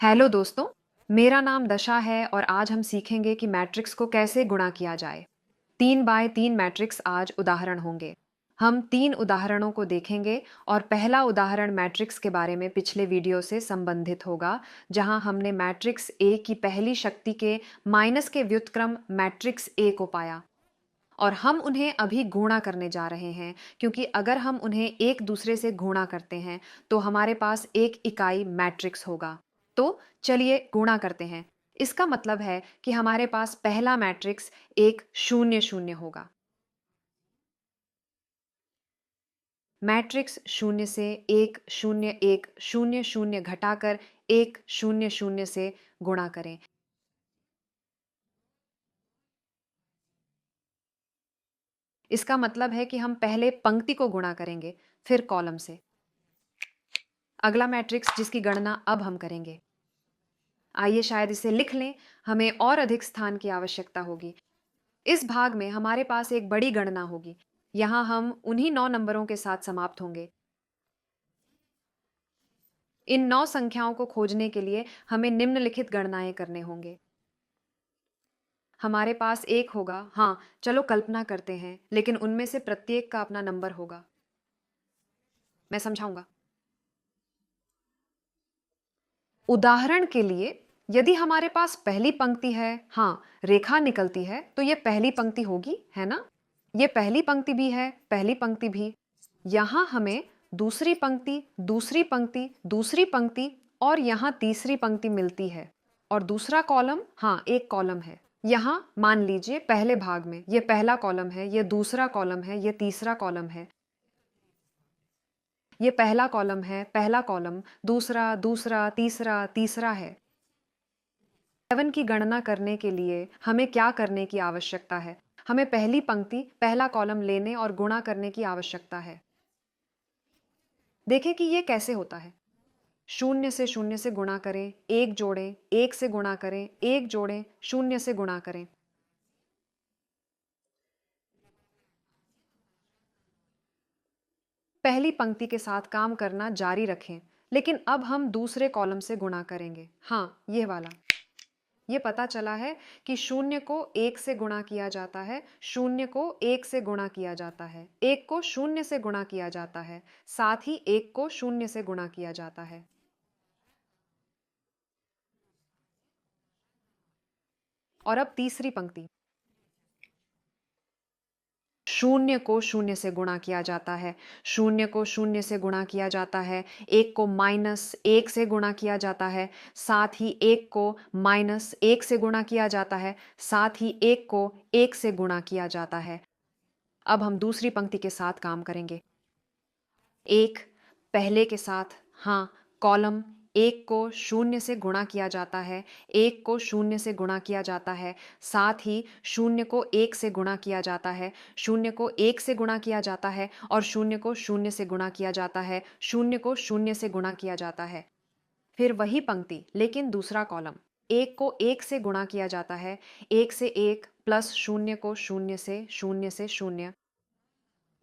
Hello दोस्तों, मेरा नाम दशा है और आज हम सीखेंगे कि मैट्रिक्स को कैसे गुणा किया जाए। 3 बाय 3 मैट्रिक्स आज उदाहरण होंगे। हम 3 उदाहरणों को देखेंगे और पहला उदाहरण मैट्रिक्स के बारे में पिछले वीडियो से संबंधित होगा, जहां हमने मैट्रिक्स ए की पहली शक्ति के माइनस के व्युत्क्रम मैट्रिक्स ए को पाया और हम उन्हें अभी गुणा करने जा रहे हैं, क्योंकि अगर हम उन्हें एक दूसरे से गुणा करते हैं तो हमारे पास एक इकाई मैट्रिक्स होगा। तो चलिए गुणा करते हैं। इसका मतलब है कि हमारे पास पहला मैट्रिक्स एक शून्य शून्य होगा। मैट्रिक्स शून्य से एक शून्य शून्य घटाकर एक शून्य शून्य से गुणा करें। इसका मतलब है कि हम पहले पंक्ति को गुणा करेंगे, फिर कॉलम से। अगला मैट्रिक्स जिसकी गणना अब हम करेंगे, आइए शायद इसे लिख लें, हमें और अधिक स्थान की आवश्यकता होगी। इस भाग में हमारे पास एक बड़ी गणना होगी। यहां हम उन्हीं 9 नंबरों के साथ समाप्त होंगे। इन 9 संख्याओं को खोजने के लिए हमें निम्नलिखित गणनाएं करने होंगे। हमारे पास एक होगा, हाँ चलो कल्पना करते हैं, लेकिन उनमें से प्रत्येक का अपना नंबर होगा। मैं समझाऊंगा। उदाहरण के लिए, यदि हमारे पास पहली पंक्ति है, हाँ रेखा निकलती है, तो यह पहली पंक्ति होगी, है ना? यह पहली पंक्ति भी है, पहली पंक्ति भी। यहां हमें दूसरी पंक्ति, दूसरी पंक्ति, दूसरी पंक्ति और यहां तीसरी पंक्ति मिलती है। और दूसरा कॉलम, हाँ एक कॉलम है। यहां मान लीजिए पहले भाग में यह पहला कॉलम है, यह दूसरा कॉलम है, यह तीसरा कॉलम है। ये पहला कॉलम है, पहला कॉलम, दूसरा, दूसरा, तीसरा, तीसरा है। 7 की गणना करने के लिए हमें क्या करने की आवश्यकता है? हमें पहली पंक्ति, पहला कॉलम लेने और गुणा करने की आवश्यकता है। देखें कि यह कैसे होता है। शून्य से गुणा करें, एक जोड़ें, एक से गुणा करें, एक जोड़ें, शून्य से गुणा करें। पहली पंक्ति के साथ काम करना जारी रखें, लेकिन अब हम दूसरे कॉलम से गुणा करेंगे। हाँ, यह वाला। ये पता चला है कि शून्य को एक से गुणा किया जाता है, शून्य को एक से गुणा किया जाता है, एक को शून्य से गुणा किया जाता है, साथ ही एक को शून्य से गुणा किया जाता है। और अब तीसरी पंक्ति, शून्य को शून्य से गुणा किया जाता है, शून्य को शून्य से गुणा किया जाता है, एक को माइनस एक से गुणा किया जाता है, साथ ही एक को माइनस एक से गुणा किया जाता है, साथ ही एक को एक से गुणा किया जाता है। अब हम दूसरी पंक्ति के साथ काम करेंगे। एक पहले के साथ, हाँ कॉलम, एक को शून्य से गुणा किया जाता है, एक को शून्य से गुणा किया जाता है, साथ ही शून्य को एक से गुणा किया जाता है, शून्य को एक से गुणा किया जाता है और शून्य को शून्य से गुणा किया जाता है, शून्य को शून्य से गुणा किया जाता है। फिर वही पंक्ति, लेकिन दूसरा कॉलम, एक को एक से गुणा किया जाता है, एक से एक प्लस शून्य को शून्य से, शून्य से शून्य।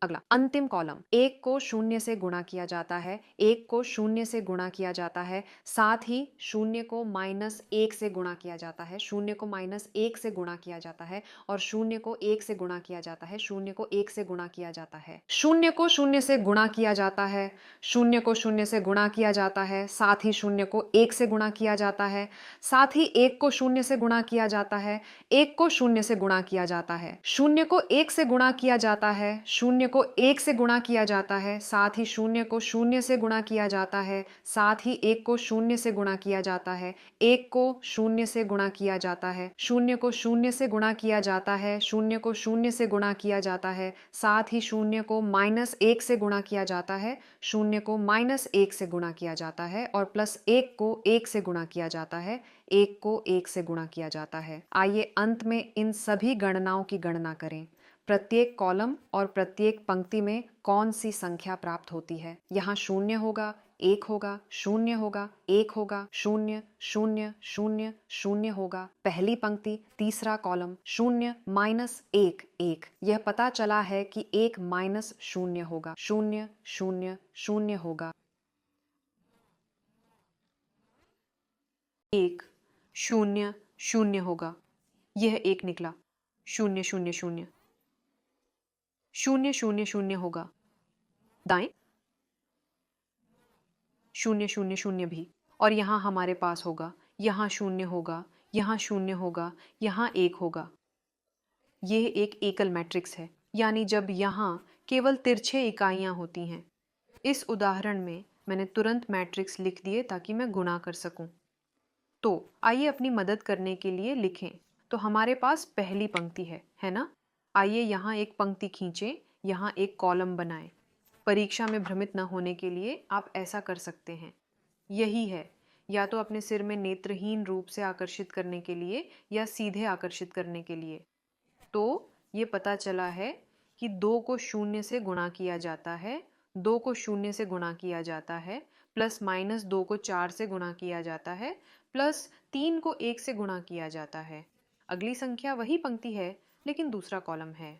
अगला अंतिम कॉलम, एक को शून्य से गुणा किया जाता है, एक को शून्य से गुणा किया जाता है, साथ ही शून्य को माइनस एक से गुणा किया जाता है, शून्य को माइनस एक से गुणा किया जाता है और शून्य को एक से गुणा किया जाता है, शून्य को एक से गुणा किया जाता है, शून्य को शून्य से गुणा किया जाता है, शून्य को शून्य से गुणा किया जाता है, साथ ही शून्य को एक से गुणा किया जाता है, साथ ही एक को शून्य से गुणा किया जाता है, एक को शून्य से गुणा किया जाता है, शून्य को एक से गुणा किया जाता है, शून्य को एक से गुणा किया जाता है, साथ ही शून्य को शून्य से गुणा किया जाता है, साथ ही एक को शून्य से गुणा किया जाता है, एक को शून्य से गुणा किया जाता है, शून्य को शून्य से गुणा किया जाता है, शून्य को शून्य से गुणा किया जाता है, साथ ही शून्य को माइनस एक से गुणा किया जाता है, शून्य को माइनस एक से गुणा किया जाता है और प्लस एक को एक से गुणा किया जाता है, एक को एक से गुणा किया जाता है। आइए अंत में इन सभी गणनाओं की गणना करें। प्रत्येक कॉलम और प्रत्येक पंक्ति में कौन सी संख्या प्राप्त होती है। यहाँ शून्य होगा, एक होगा, शून्य होगा, एक होगा, शून्य शून्य शून्य शून्य होगा। पहली पंक्ति, तीसरा कॉलम, शून्य माइनस एक एक। यह पता चला है कि एक माइनस शून्य होगा, शून्य शून्य शून्य होगा। 1 0 0 होगा, यह 1 निकला, 0 0 0 0 0 0 होगा, दाएं 0 0 0 भी, और यहाँ हमारे पास होगा, यहाँ 0 होगा, यहाँ 0 होगा, यहाँ 1 होगा। यह एक एकल मैट्रिक्स है, यानी जब यहाँ केवल तिरछे इकाइयाँ होती हैं। इस उदाहरण में मैंने तुरंत मैट्रिक्स लिख दिए ताकि मैं गुणा कर सकूं। तो आइए अपनी मदद करने के लिए लिखें। तो हमारे पास पहली पंक्ति है ना? आइए यहाँ एक पंक्ति खींचें, यहाँ एक कॉलम बनाएं। परीक्षा में भ्रमित न होने के लिए आप ऐसा कर सकते हैं। यही है, या तो अपने सिर में नेत्रहीन रूप से आकर्षित करने के लिए या सीधे आकर्षित करने के लिए। तो ये पता चला है कि 2 को 0 से गुणा किया जाता है, 2 को 0 से गुणा किया जाता है, प्लस माइनस 2 को 4 से गुणा किया जाता है, प्लस 3 को 1 से गुणा किया जाता है। अगली संख्या वही पंक्ति है, लेकिन दूसरा कॉलम है।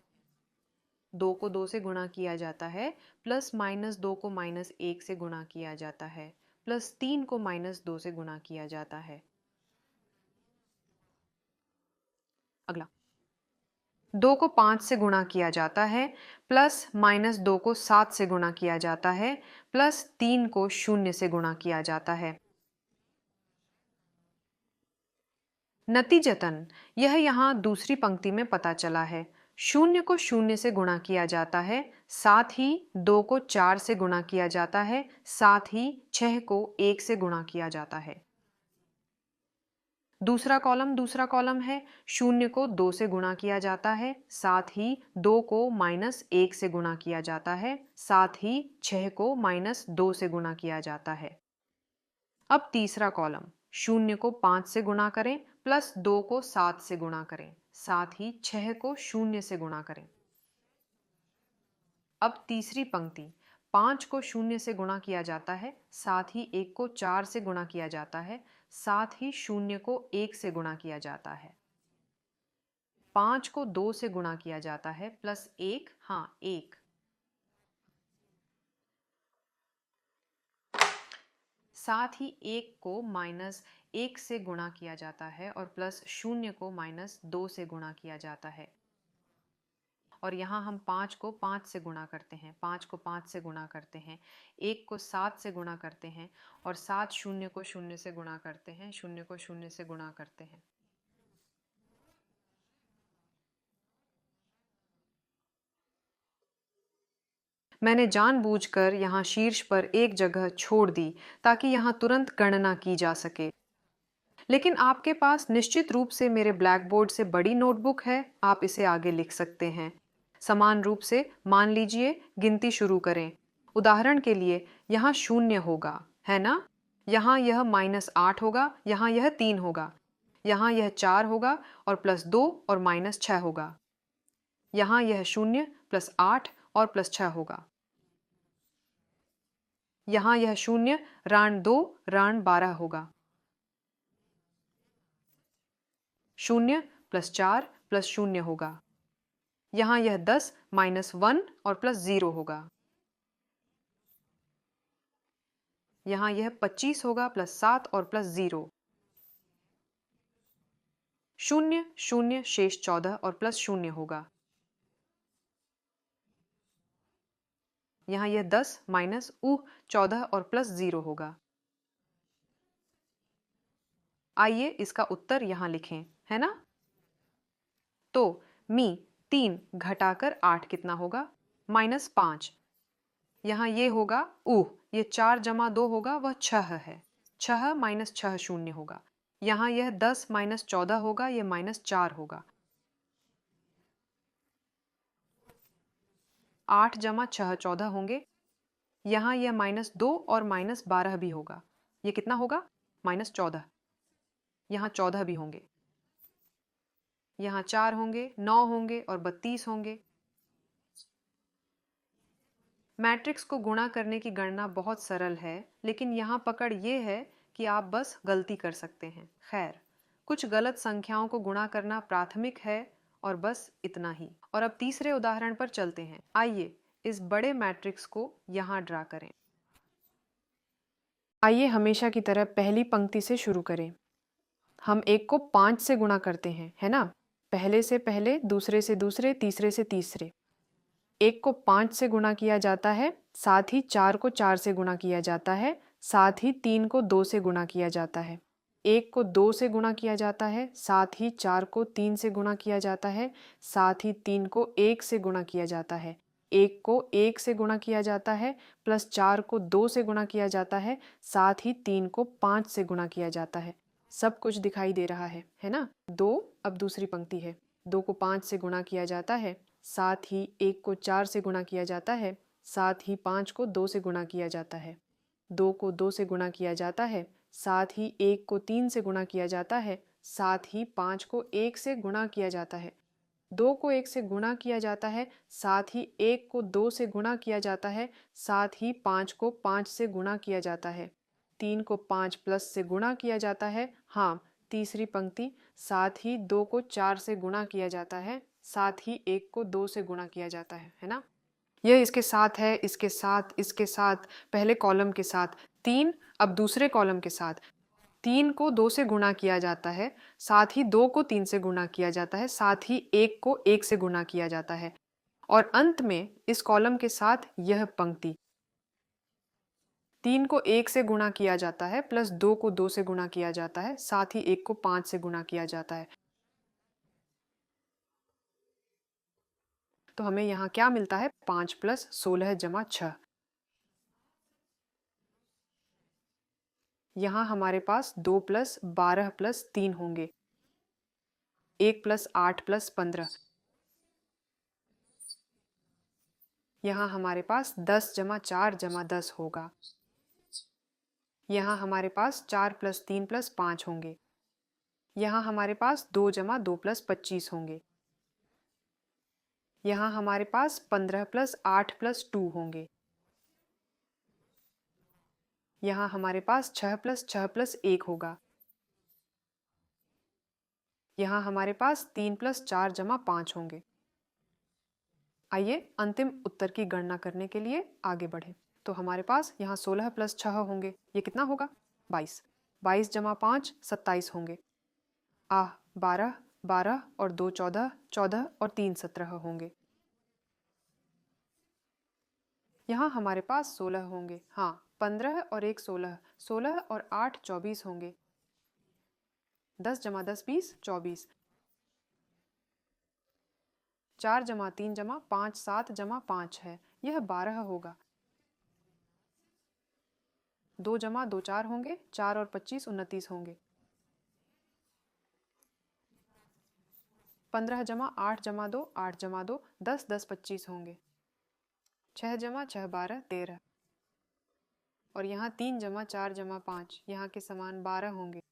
2 को 2 से गुणा किया जाता है, प्लस माइनस 2 को माइनस 1 से गुणा किया जाता है, प्लस 3 को माइनस 2 से गुणा किया जाता है। अगला 2 को 5 से गुणा किया जाता है, प्लस माइनस 2 को 7 से गुणा किया जाता है, प्लस 3 को 0 से गुणा किया जाता है। नतीजतन यह यहाँ दूसरी पंक्ति में पता चला है। 0 को 0 से गुणा किया जाता है, साथ ही 2 को 4 से गुणा किया जाता है, साथ ही 6 को 1 से गुणा किया जाता है। दूसरा कॉलम है, 0 को 2 से गुणा किया जाता है, साथ ही 2 को माइनस 1 से गुणा किया जाता है, साथ ही 6 को माइनस 2 से गुणा किया जाता है। अब तीसरा कॉलम, 0 को 5 से गुणा करें, प्लस 2 को 7 से गुणा करें, साथ ही 6 को 0 से गुणा करें। अब तीसरी पंक्ति, 5 को 0 से गुणा किया जाता है, साथ ही 1 को 4 से गुणा किया जाता है, साथ ही 0 को 1 से गुणा किया जाता है। 5 को 2 से गुणा किया जाता है, प्लस 1, हाँ 1, साथ ही 1 को माइनस 1 से गुणा किया जाता है और प्लस 0 को माइनस 2 से गुणा किया जाता है। और यहाँ हम 5 को 5 से गुणा करते हैं, 5 को 5 से गुणा करते हैं, 1 को 7 से गुणा करते हैं और 7 0 को 0 से गुणा करते हैं, 0 को 0 से गुणा करते हैं। मैंने जानबूझकर यहाँ शीर्ष पर एक जगह छोड़ दी ताकि यहाँ तुरंत गणना की जा सके। लेकिन आपके पास निश्चित रूप से मेरे ब्लैक बोर्ड से बड़ी नोटबुक है, आप इसे आगे लिख सकते हैं। समान रूप से मान लीजिए गिनती शुरू करें। उदाहरण के लिए यहाँ 0 होगा, है ना? यहाँ यह -8 होगा, यहाँ यह 3 होगा, यहाँ यह 4 होगा और प्लस 2 और माइनस 6 होगा। यहाँ यह 0 प्लस 8 और प्लस 6 होगा। यहाँ यह 0 ऋण 2 ऋण 12 होगा। 0 प्लस 4 प्लस 0 होगा। यहाँ यह 10 -1 और प्लस 0 होगा। यहाँ यह 25 होगा प्लस 7 और प्लस 0। 0 0 शेष 14 और प्लस 0 होगा। यहाँ यह 10 माइनस 14 और प्लस 0 होगा। आइए इसका उत्तर यहाँ लिखें, है ना? तो मी 3 घटाकर 8 कितना होगा? -5। यहाँ ये होगा ये 4 जमा 2 होगा, वह 6 है। 6 माइनस 6 0 होगा। यहाँ यह 10 माइनस 14 होगा, यह -4 होगा। 8 जमा 6 14 होंगे। यहाँ यह -2 और -12 भी होगा। ये कितना होगा? -14। यहाँ 14 भी होंगे। यहाँ 4 होंगे, 9 होंगे और 32 होंगे। मैट्रिक्स को गुणा करने की गणना बहुत सरल है, लेकिन यहाँ पकड़ ये है कि आप बस गलती कर सकते हैं। खैर, कुछ गलत संख्याओं को गुणा करना प्राथमिक है और बस इतना ही। और अब तीसरे उदाहरण पर चलते हैं। आइए इस बड़े मैट्रिक्स को यहाँ ड्रा करें। आइए हमेशा की तरह पहली पंक्ति से शुरू करें। हम 1 को 5 से गुणा करते हैं, है ना? पहले से पहले, दूसरे से दूसरे, तीसरे से तीसरे। 1 को 5 से गुणा किया जाता है, साथ ही 4 को 4 से गुणा किया जाता है, साथ ही 3 को 2 से गुणा किया जाता है। 1 को 2 से गुणा किया जाता है, साथ ही 4 को 3 से गुणा किया जाता है, साथ ही 3 को 1 से गुणा किया जाता है। 1 को 1 से गुणा किया जाता है, प्लस 4 को 2 से गुणा किया जाता है, साथ ही 3 को 5 से गुणा किया जाता है। सब कुछ दिखाई दे रहा है ना? 2, अब दूसरी पंक्ति है। 2 को 5 से गुणा किया जाता है, साथ ही 1 को 4 से गुणा किया जाता है, साथ ही 5 को 2 से गुणा किया जाता है। 2 को 2 से गुणा किया जाता है, साथ ही 1 को 3 से गुणा किया जाता है, साथ ही 5 को 1 से गुणा किया जाता है। 2 को 1 से गुणा किया जाता है, साथ ही 1 को 2 से गुणा किया जाता है, साथ ही 5 को 5 से गुणा किया जाता है। 3 को 5 प्लस से गुणा किया जाता है। हाँ, तीसरी पंक्ति, साथ ही 2 को 4 से गुणा किया जाता है, साथ ही 1 को 2 से गुणा किया जाता है ना? यह इसके साथ है, इसके साथ, इसके साथ, पहले कॉलम के साथ 3, अब दूसरे कॉलम के साथ 3 को 2 से गुणा किया जाता है, साथ ही 2 को 3 से गुणा किया जाता है, साथ ही 1 को 1 से गुणा किया जाता है, और अंत में इस कॉलम के साथ यह पंक्ति 3 को 1 से गुणा किया जाता है, प्लस 2 को 2 से गुणा किया जाता है, साथ ही 1 को 5 से गुणा किया जाता है। तो हमें यहाँ क्या मिलता है? 5 प्लस 16 जमा 6। यहाँ हमारे पास 2 प्लस 12 प्लस 3 होंगे, 1 प्लस 8 प्लस 15। यहाँ हमारे पास 10 जमा 4 जमा 10 होगा। यहाँ हमारे पास 4 प्लस 3 प्लस 5 होंगे। यहाँ हमारे पास 2 जमा 2 प्लस 25 होंगे। यहाँ हमारे पास 15 प्लस 8 प्लस 2 होंगे। यहाँ हमारे पास 6 प्लस 6 प्लस 1 होगा। यहाँ हमारे पास 3 प्लस 4 जमा 5 होंगे। आइए अंतिम उत्तर की गणना करने के लिए आगे बढ़ें। तो हमारे पास यहाँ 16 प्लस 6 होंगे, ये कितना होगा? 22। 22 जमा 5 27 होंगे। 12 12 और 2 14 14 और 3 17 होंगे। यहाँ हमारे पास 16 होंगे। हाँ, 15 और 1 16, 16 और 8 24 होंगे। 10 जमा 10 20 24। 4 जमा 3 जमा 5 7 जमा 5 है, यह 12 होगा। 2 जमा 2 4 होंगे, 4 और 25 29 होंगे। 15 जमा 8 जमा 2 8 जमा 2 10 10 25 होंगे। 6 जमा 6 12 13, और यहाँ 3 जमा 4 जमा 5, यहाँ के समान 12 होंगे।